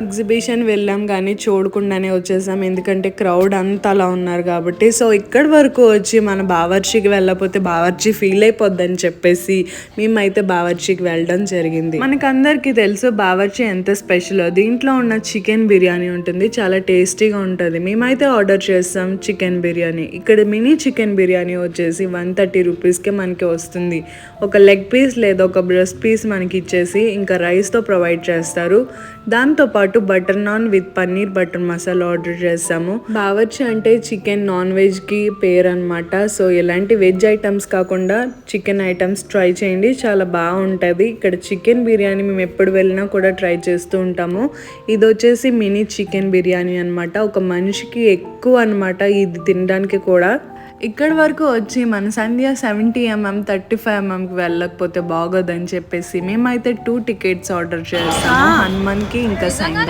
Exhibition వెళ్ళాం కానీ చూడకుండానే వచ్చేసాం, ఎందుకంటే క్రౌడ్ అంతా అలా ఉన్నారు కాబట్టి. సో ఇక్కడి వరకు వచ్చి మన బావర్చికి వెళ్ళకపోతే బావర్చి ఫీల్ అయిపోద్దని చెప్పేసి మేమైతే బావర్చికి వెళ్ళడం జరిగింది. మనకందరికీ తెలుసు బావర్చి ఎంత స్పెషల్. దీంట్లో ఉన్న చికెన్ బిర్యానీ ఉంటుంది, చాలా టేస్టీగా ఉంటుంది. మేమైతే ఆర్డర్ చేస్తాం చికెన్ బిర్యానీ. ఇక్కడ మినీ చికెన్ బిర్యానీ వచ్చేసి 130 రూపీస్కే మనకి వస్తుంది. ఒక లెగ్ పీస్ లేదా ఒక బ్రెస్ట్ పీస్ మనకి ఇచ్చేసి ఇంకా రైస్తో ప్రొవైడ్ చేస్తారు. దాంతోపాటు butter non with paneer butter masala order చేస్తాము. బావర్చి అంటే చికెన్ నాన్ వెజ్కి పేరు అనమాట. సో ఎలాంటి వెజ్ ఐటమ్స్ కాకుండా చికెన్ ఐటమ్స్ ట్రై చేయండి, చాలా బాగుంటుంది. ఇక్కడ చికెన్ బిర్యానీ మేము ఎప్పుడు వెళ్ళినా కూడా ట్రై చేస్తూ ఉంటాము. ఇది వచ్చేసి మినీ చికెన్ బిర్యానీ అనమాట. ఒక మనిషికి ఎక్కువ అనమాట ఇది తినడానికి కూడా. ఇక్కడ వరకు వచ్చి మన సంధ్య 70mm 35mmకి వెళ్ళకపోతే బాగోదని చెప్పేసి మేమైతే 2 టికెట్స్ ఆర్డర్ చేస్తాము, హనుమాన్కి ఇంకా సాయిబాబా.